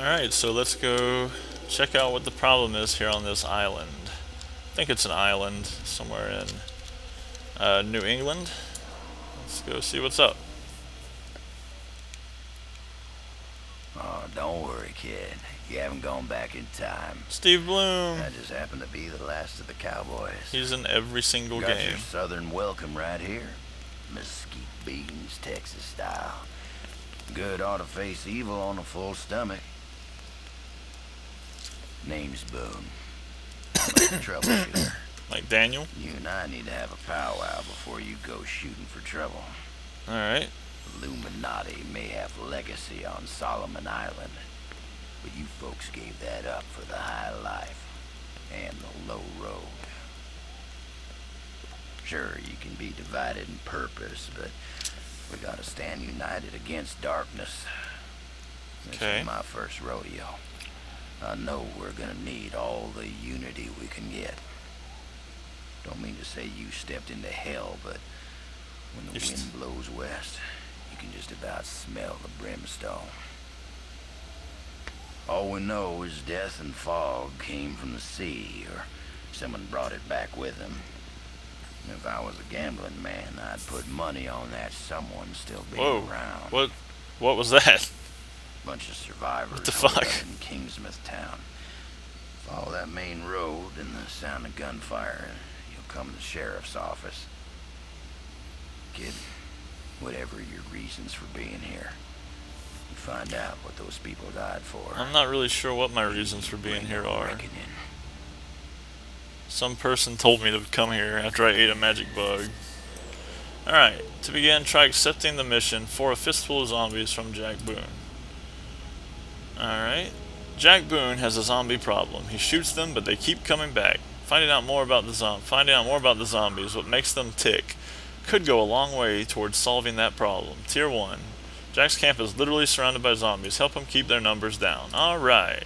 Alright, so let's go check out what the problem is here on this island. I think it's an island somewhere in New England. Let's go see what's up. Oh, don't worry, kid. You haven't gone back in time. Steve Bloom. I just happen to be the last of the cowboys. He's in every single Got game. your southern welcome right here. Mesquite beans, Texas style. Good ought to face evil on a full stomach. Name's Boone. I'm a troubleshooter. Like Daniel? You and I need to have a powwow before you go shooting for trouble. Alright. Illuminati may have legacy on Solomon Island, but you folks gave that up for the high life and the low road. Sure, you can be divided in purpose, but we gotta stand united against darkness. This Okay. is my first rodeo. I know we're gonna need all the unity we can get. Don't mean to say you stepped into hell, but when the wind blows west, you can just about smell the brimstone. All we know is death and fog came from the sea, or someone brought it back with them. If I was a gambling man, I'd put money on that someone still being around. What was that? Bunch of survivors. What the fuck? In Kingsmouth town. Follow that main road and the sound of gunfire, you'll come to the sheriff's office. Kid, whatever your reasons for being here, you find out what those people died for. I'm not really sure what my reasons for being here are. Reckoning. Some person told me to come here after I ate a magic bug. Alright, to begin, try accepting the mission for a fistful of zombies from Jack Boone. Alright. Jack Boone has a zombie problem. He shoots them, but they keep coming back. Finding out more about the zombies, what makes them tick, could go a long way towards solving that problem. Tier 1. Jack's camp is literally surrounded by zombies. Help him keep their numbers down. Alright.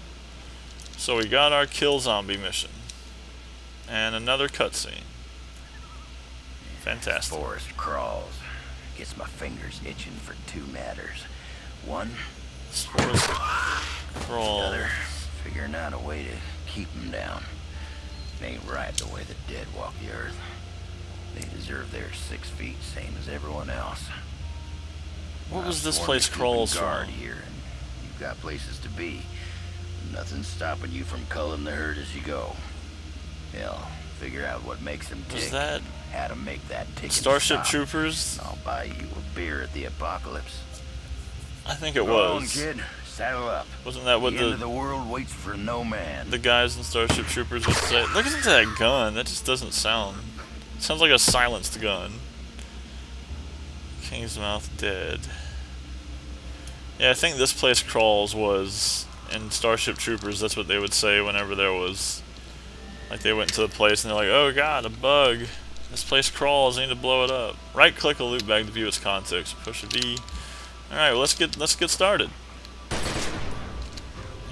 So we got our kill zombie mission. And another cutscene. Fantastic. Forest crawls. Gets my fingers itching for two matters. One, Forest crawl. the other, figuring out a way to keep them down. It ain't right the way the dead walk the earth. They deserve their 6 feet, same as everyone else. What was this Sworn place to keeping crawls guard from? here, and you've got places to be. Nothing's stopping you from culling the herd as you go. Hell, figure out what makes them tick. Was that and how to make that tick. Starship Troopers? I'll buy you a beer at the apocalypse. I think it Go on, was. kid. Saddle up. Wasn't that what The end of the world waits for no man. the guys in Starship Troopers would say? Look at that gun. That just doesn't sound. Sounds like a silenced gun. Kingsmouth dead. Yeah, I think this place crawls was in Starship Troopers. That's what they would say whenever there was. Like they went to the place and they're like, "Oh God, a bug! This place crawls. I need to blow it up." Right-click a loot bag to view its contents. Push a V. All right, well, let's get started.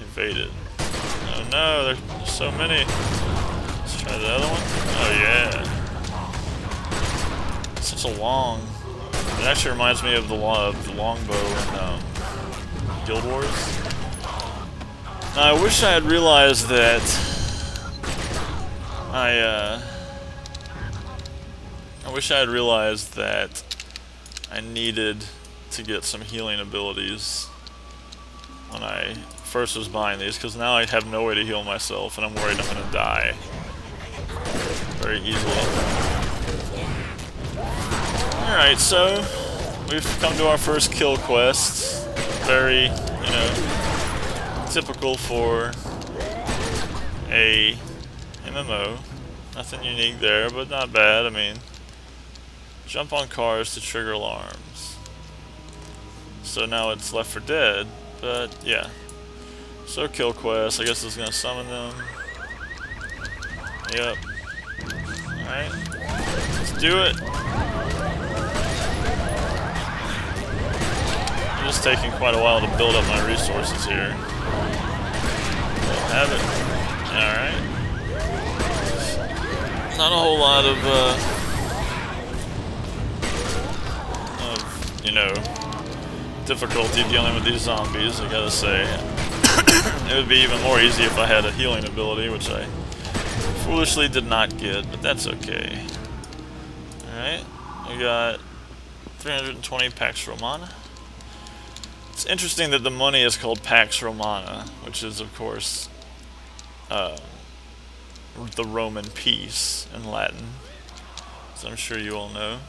Evaded. Oh no, there's so many. Let's try the other one. Oh yeah. Such a long. It actually reminds me of the longbow in Guild Wars. Now, I wish I had realized that I wish I had realized that I needed to get some healing abilities when I first was buying these, because now I have no way to heal myself and I'm worried I'm going to die very easily. Alright, so we've come to our first kill quest. Very, you know, typical for a MMO. Nothing unique there, but not bad. I mean, jump on cars to trigger alarms. So now it's Left 4 Dead, but yeah. So kill quest, I guess it's gonna summon them. Yep. Alright. Let's do it. It's just taking quite a while to build up my resources here. Don't have it. Alright. Not a whole lot of, you know, difficulty dealing with these zombies, I gotta say. It would be even more easy if I had a healing ability, which I foolishly did not get, but that's okay. Alright, we got 320 Pax Romana. It's interesting that the money is called Pax Romana, which is, of course, the Roman peace in Latin, as I'm sure you all know.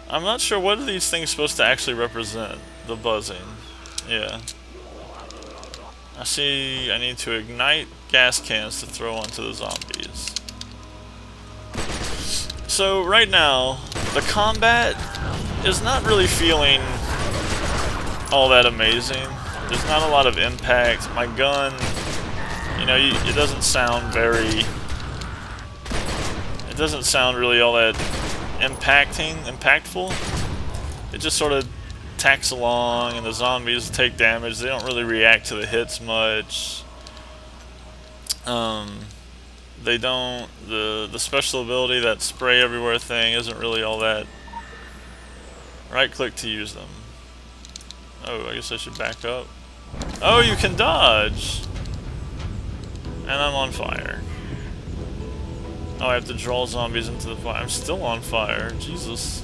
I'm not sure what are these things supposed to actually represent. The buzzing. Yeah. I see I need to ignite gas cans to throw onto the zombies. So right now, the combat is not really feeling all that amazing. There's not a lot of impact. My gun, you know, it doesn't sound really all that impactful. It just sort of tacks along, and the zombies take damage. They don't really react to the hits much. They don't. The special ability, that spray everywhere thing, isn't really all that. Right click to use them. Oh, I guess I should back up. Oh, you can dodge! And I'm on fire. Oh, I have to draw zombies into the fire. I'm still on fire. Jesus.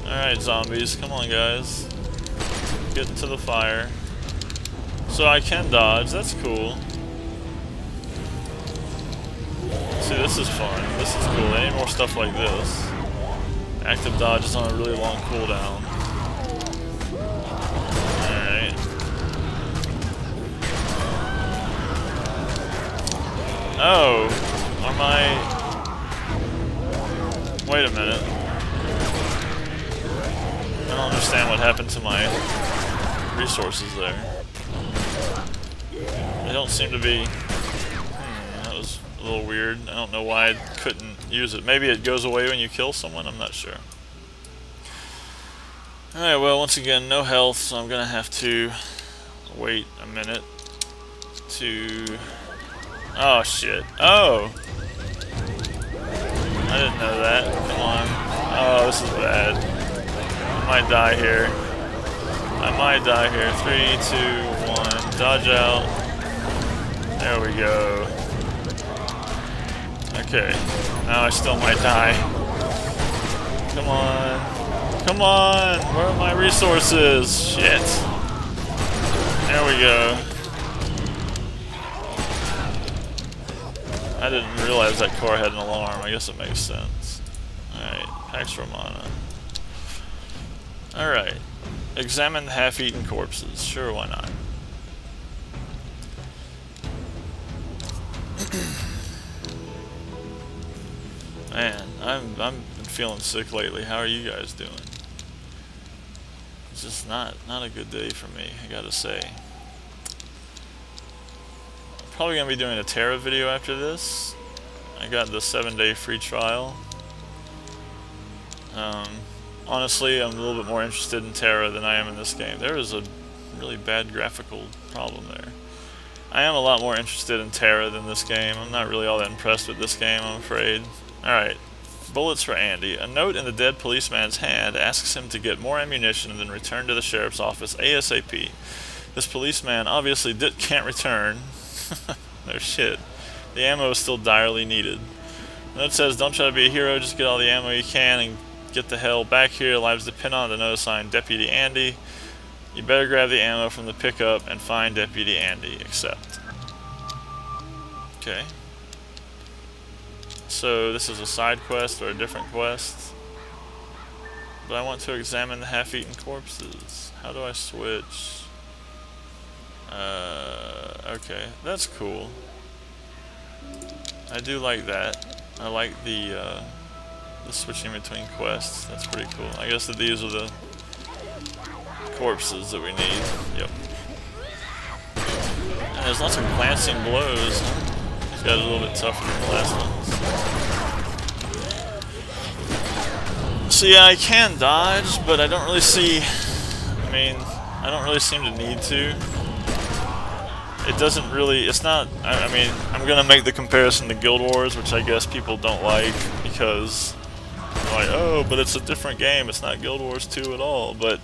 Alright, zombies. Come on, guys. Get into the fire. So I can dodge. That's cool. See, this is fun. This is cool. They need more stuff like this. Active dodge is on a really long cooldown. Alright. Oh. Am I... Wait a minute. I don't understand what happened to my resources there. They don't seem to be... that was a little weird. I don't know why I couldn't use it. Maybe it goes away when you kill someone? I'm not sure. Alright, well, once again, no health, so I'm gonna have to wait a minute to... Oh, shit. Oh! I didn't know that. Come on. Oh, this is bad. I might die here. I might die here. 3, 2, 1. Dodge out. There we go. Okay. Now I still might die. Come on. Come on! Where are my resources? Shit. There we go. I didn't realize that car had an alarm. I guess it makes sense. Alright, Pax Romana. Alright. Examine the half-eaten corpses. Sure, why not? Man, I've been feeling sick lately. How are you guys doing? It's just not a good day for me, I gotta say. Probably gonna be doing a Terra video after this. I got the 7-day free trial. Honestly, I'm a little bit more interested in Terra than I am in this game. There is a really bad graphical problem there. I am a lot more interested in Terra than this game. I'm not really all that impressed with this game, I'm afraid. Alright, bullets for Andy. A note in the dead policeman's hand asks him to get more ammunition and then return to the sheriff's office ASAP. This policeman obviously can't return. No shit. The ammo is still direly needed. The note says, don't try to be a hero, just get all the ammo you can and get the hell back here. Lives depend on the note signed Deputy Andy. You better grab the ammo from the pickup and find Deputy Andy. Accept. Okay. So this is a side quest or a different quest. But I want to examine the half-eaten corpses. How do I switch? Okay, that's cool. I do like that. I like the switching between quests. That's pretty cool. I guess that these are the corpses that we need. Yep. And there's lots of glancing blows. These guys are a little bit tougher than the last ones. So yeah, I can dodge, but I don't really see... I mean, I don't really seem to need to. It doesn't really, it's not, I mean, I'm going to make the comparison to Guild Wars, which I guess people don't like, because they're like, oh, but it's a different game, it's not Guild Wars 2 at all, but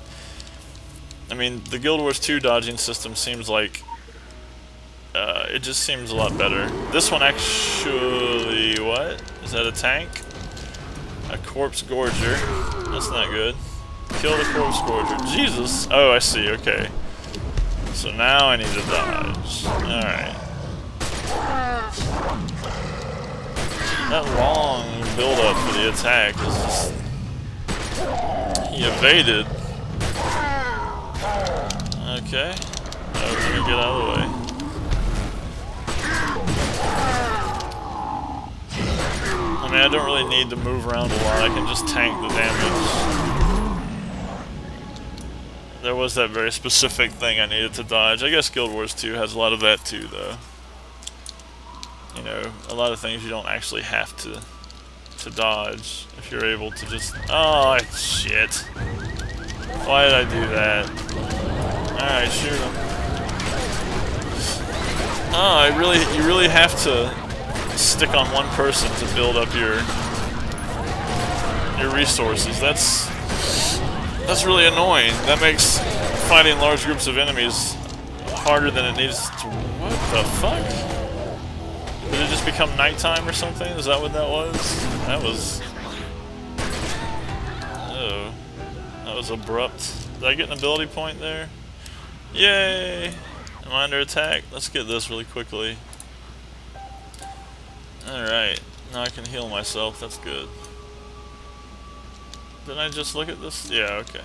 I mean, the Guild Wars 2 dodging system seems like it just seems a lot better. This one actually, what? Is that a tank? A corpse gorger. That's not good. Kill the corpse gorger. Jesus! Oh, I see, okay. So now I need to dodge. Alright. That long build up for the attack is just... He evaded. Okay. Oh, let me get out of the way. I mean, I don't really need to move around a lot. I can just tank the damage. There was that very specific thing I needed to dodge. I guess Guild Wars 2 has a lot of that too, though. You know, a lot of things you don't actually have to dodge if you're able to just... Oh, shit. Why did I do that? Alright, shoot him. Oh, you really have to stick on one person to build up your resources. That's really annoying. That makes fighting large groups of enemies harder than it needs to. What the fuck? Did it just become nighttime or something? Is that what that was? That was... Oh. That was abrupt. Did I get an ability point there? Yay! Am I under attack? Let's get this really quickly. Alright. Now I can heal myself. That's good. Didn't I just look at this? Yeah, okay.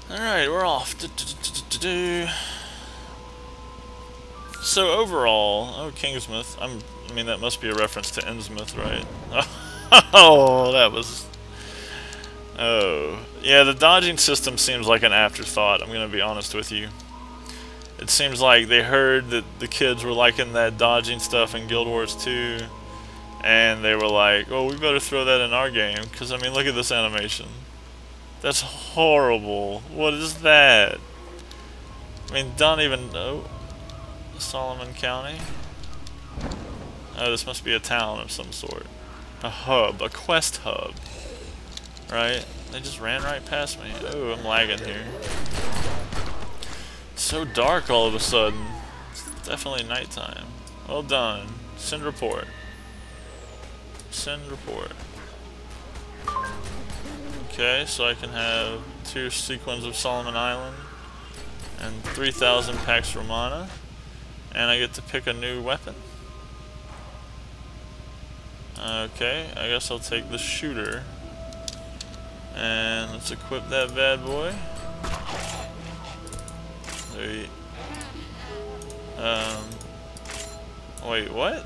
Alright, we're off. So overall, oh, Kingsmouth. I mean, that must be a reference to Innsmouth, right? Oh, that was... Oh. Yeah, the dodging system seems like an afterthought, I'm going to be honest with you. It seems like they heard that the kids were liking that dodging stuff in Guild Wars 2, and they were like, oh, we better throw that in our game, because, I mean, look at this animation. That's horrible. What is that? I mean, don't even... Oh. Solomon County. Oh, this must be a town of some sort. A hub. A quest hub. Right? They just ran right past me. Oh, I'm lagging here. It's so dark all of a sudden. It's definitely nighttime. Well done. Send report. Send report. Okay, so I can have 2 sequins of Solomon Island and 3,000 Pax Romana. And I get to pick a new weapon. Okay, I guess I'll take the shooter. And let's equip that bad boy. Wait, what?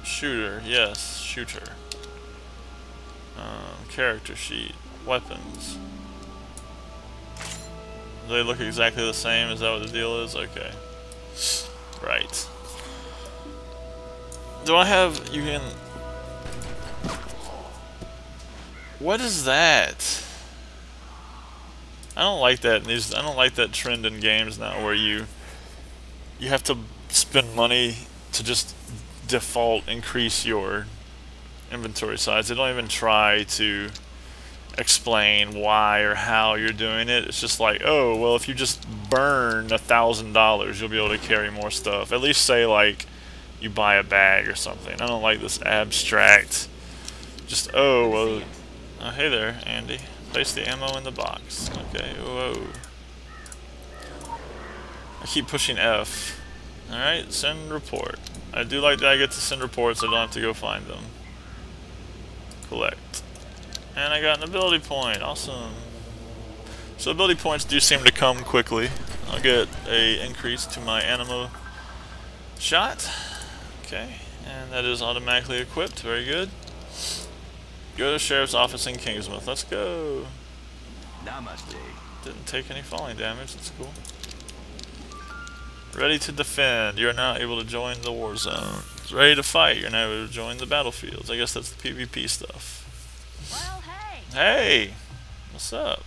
Shooter, yes, shooter. Character sheet, weapons. Do they look exactly the same? Is that what the deal is? Okay. Right. Do I have... You can... What is that? I don't like that. I don't like that trend in games now where you have to spend money to just default increase your inventory size. They don't even try to explain why or how you're doing it. It's just like, oh, well, if you just burn $1,000, you'll be able to carry more stuff. At least say, like, you buy a bag or something. I don't like this abstract, just, oh, well, oh, hey there, Andy. Place the ammo in the box. Okay, whoa. I keep pushing F. Alright, send report. I do like that I get to send reports, I don't have to go find them. Collect. And I got an ability point. Awesome. So ability points do seem to come quickly. I'll get a increase to my Animo shot. Okay. And that is automatically equipped. Very good. Go to Sheriff's Office in Kingsmouth. Let's go. Namaste. Didn't take any falling damage. That's cool. Ready to defend. You're now able to join the war zone. Ready to fight. You're now able to join the battlefields. I guess that's the PvP stuff. Well, hey. Hey! What's up?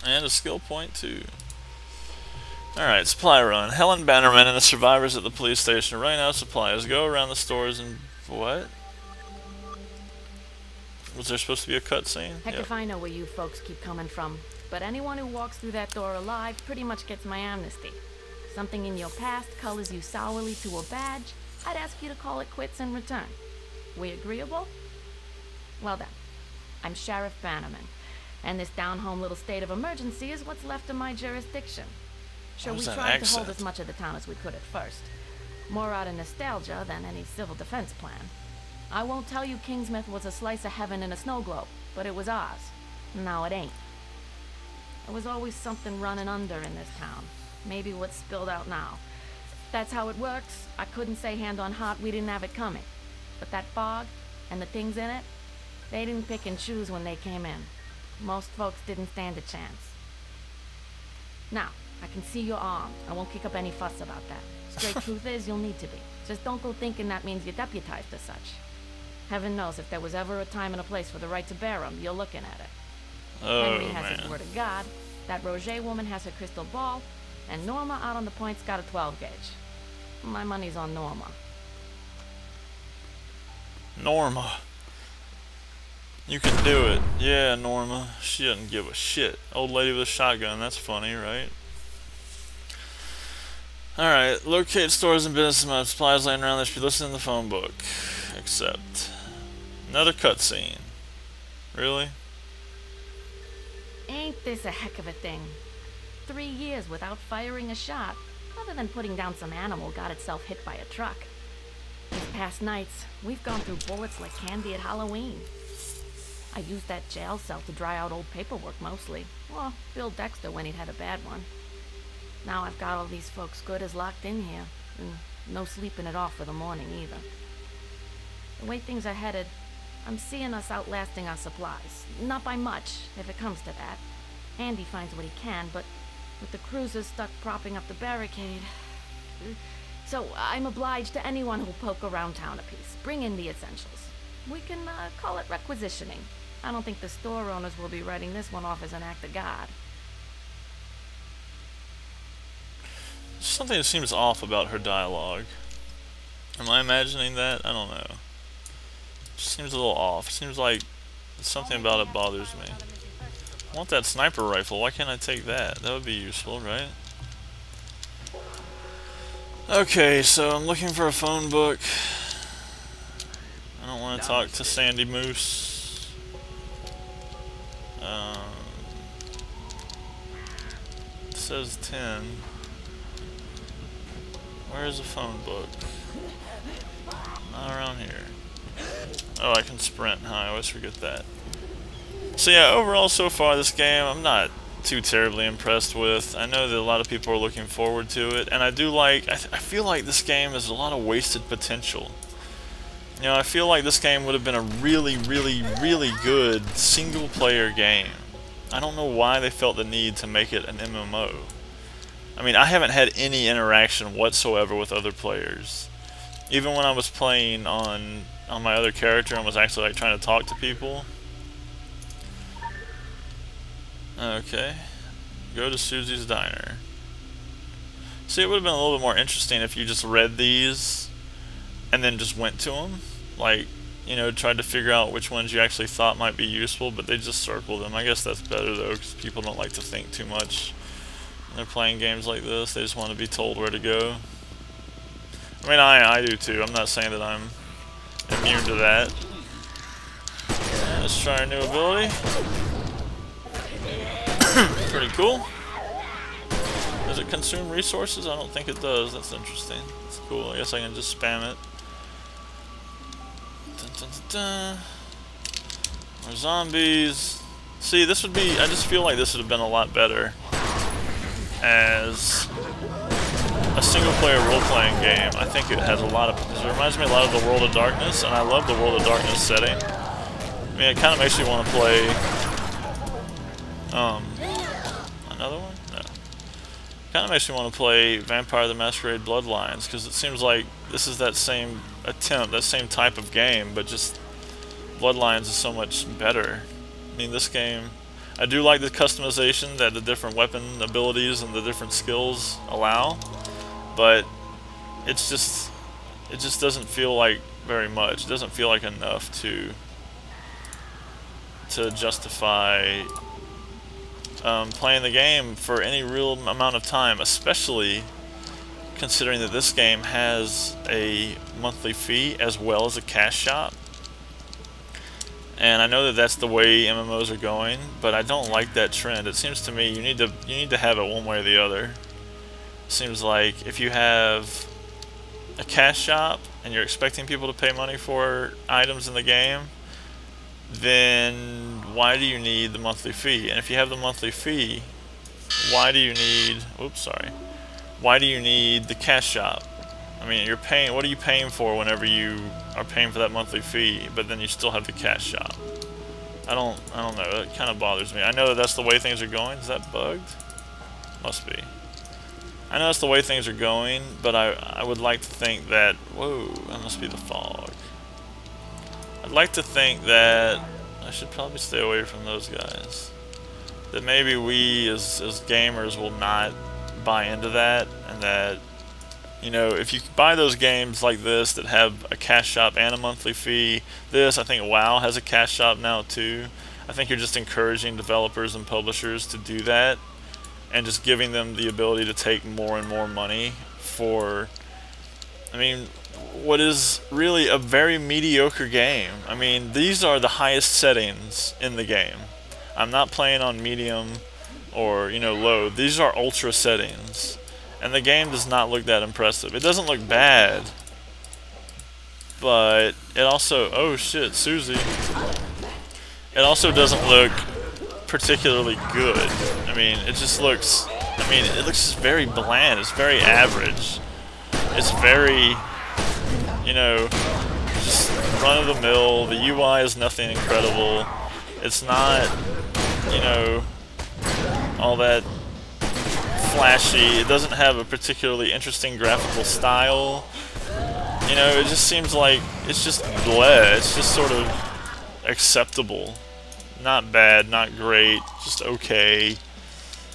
And a skill point too. Alright, supply run. Helen Bannerman and the survivors at the police station are running out of supplies. Go around the stores and... what? Was there supposed to be a cutscene? Heck if I know where you folks keep coming from. But anyone who walks through that door alive pretty much gets my amnesty. Something in your past colors you sourly to a badge, I'd ask you to call it quits in return. We agreeable? Well then, I'm Sheriff Bannerman, and this down-home little state of emergency is what's left of my jurisdiction. Sure, What we was that tried to hold accent? as much of the town as we could at first. More out of nostalgia than any civil defense plan. I won't tell you Kingsmouth was a slice of heaven in a snow globe, but it was ours. Now it ain't. There was always something running under in this town. Maybe what's spilled out now. That's how it works. I couldn't say hand on heart we didn't have it coming. But that fog, and the things in it, they didn't pick and choose when they came in. Most folks didn't stand a chance. Now, I can see you're armed. I won't kick up any fuss about that. Straight truth is, you'll need to be. Just don't go thinking that means you're deputized as such. Heaven knows if there was ever a time and a place for the right to bear 'em, you're looking at it. Oh, Henry has his man. word of God, that Roger woman has her crystal ball, and Norma out on the point's got a 12 gauge. My money's on Norma. Norma. You can do it. Yeah, Norma. She doesn't give a shit. Old lady with a shotgun. That's funny, right? Alright. Locate stores and business amount of supplies laying around that should be listed in the phone book. Accept. Another cutscene. Really? Ain't this a heck of a thing? 3 years without firing a shot, other than putting down some animal got itself hit by a truck. These past nights, we've gone through bullets like candy at Halloween. I used that jail cell to dry out old paperwork mostly. Well, Bill Dexter when he'd had a bad one. Now I've got all these folks good as locked in here, and no sleeping it off for the morning either. The way things are headed, I'm seeing us outlasting our supplies. Not by much, if it comes to that. Andy finds what he can, but with the cruisers stuck propping up the barricade... So I'm obliged to anyone who'll poke around town a piece. Bring in the essentials. We can call it requisitioning. I don't think the store owners will be writing this one off as an act of God. Something that seems off about her dialogue. Am I imagining that? I don't know. It seems a little off. It seems like something about it bothers me. I want that sniper rifle. Why can't I take that? That would be useful, right? Okay, so I'm looking for a phone book. I don't want to talk to Sandy Moose. It says 10. Where's the phone book? Not around here. Oh, I can sprint, huh? I always forget that. So yeah, overall so far this game, I'm not too terribly impressed with. I know that a lot of people are looking forward to it, and I do like, I feel like this game has a lot of wasted potential. You know, I feel like this game would have been a really, really, really good single-player game. I don't know why they felt the need to make it an MMO. I mean, I haven't had any interaction whatsoever with other players. Even when I was playing on my other character and was actually like trying to talk to people. Okay. Go to Susie's Diner. See, it would have been a little bit more interesting if you just read these and then just went to them. Like, you know, tried to figure out which ones you actually thought might be useful, but they just circled them. I guess that's better though, because people don't like to think too much when they're playing games like this. They just want to be told where to go. I mean, I do too. I'm not saying that I'm immune to that. Let's try our new ability. Pretty cool. Does it consume resources? I don't think it does. That's interesting. That's cool. I guess I can just spam it. Dun, dun, dun, dun. More zombies. See, this would be... I just feel like this would have been a lot better as a single-player role-playing game. I think it has a lot of... It reminds me a lot of the World of Darkness, and I love the World of Darkness setting. I mean, it kind of makes me want to play... another one? No. Kind of makes me want to play Vampire the Masquerade Bloodlines, because it seems like this is that same attempt, that same type of game, but just Bloodlines is so much better. I mean, this game, I do like the customization that the different weapon abilities and the different skills allow, but it just doesn't feel like very much. It doesn't feel like enough to to justify playing the game for any real amount of time, especially considering that this game has a monthly fee as well as a cash shop. And I know that that's the way MMOs are going, but I don't like that trend. It seems to me you need to have it one way or the other. It seems like if you have a cash shop and you're expecting people to pay money for items in the game, then why do you need the monthly fee? And if you have the monthly fee, why do you need, why do you need the cash shop? I mean, you're paying, what are you paying for whenever you are paying for that monthly fee, but then you still have the cash shop? I don't know, it kind of bothers me. I know that that's the way things are going. Is that bugged? Must be. I know that's the way things are going, but I would like to think that, whoa, that must be the fog. I'd like to think that I should probably stay away from those guys. That maybe we as gamers will not buy into that, and that, you know, if you buy those games like this that have a cash shop and a monthly fee, I think WoW has a cash shop now too. I think you're just encouraging developers and publishers to do that, and just giving them the ability to take more and more money for, I mean, what is really a very mediocre game. I mean, these are the highest settings in the game. I'm not playing on medium or, you know, low. These are ultra settings. And the game does not look that impressive. It doesn't look bad, but it also, oh shit, Susie. It also doesn't look particularly good. I mean, it just looks, I mean, it looks very bland. It's very average. It's very, you know, just run-of-the-mill. The UI is nothing incredible. It's not, you know, all that flashy. It doesn't have a particularly interesting graphical style. You know, it just seems like it's just bleh. It's just sort of acceptable. Not bad, not great, just okay.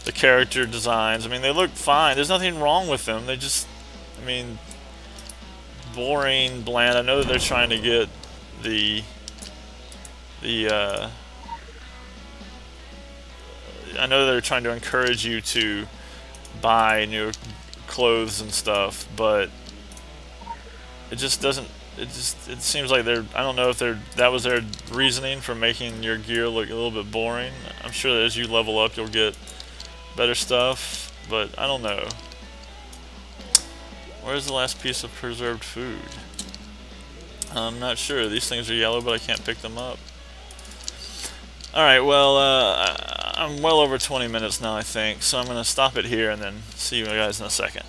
The character designs, I mean, they look fine. There's nothing wrong with them. They just, I mean, boring, bland. I know that they're trying to get I know they're trying to encourage you to buy new clothes and stuff, but it just doesn't, it seems like they're, I don't know if that was their reasoning for making your gear look a little bit boring. I'm sure that as you level up you'll get better stuff, but I don't know. Where's the last piece of preserved food? I'm not sure. These things are yellow, but I can't pick them up. Alright, well, I'm well over 20 minutes now, I think, so I'm going to stop it here and then see you guys in a second.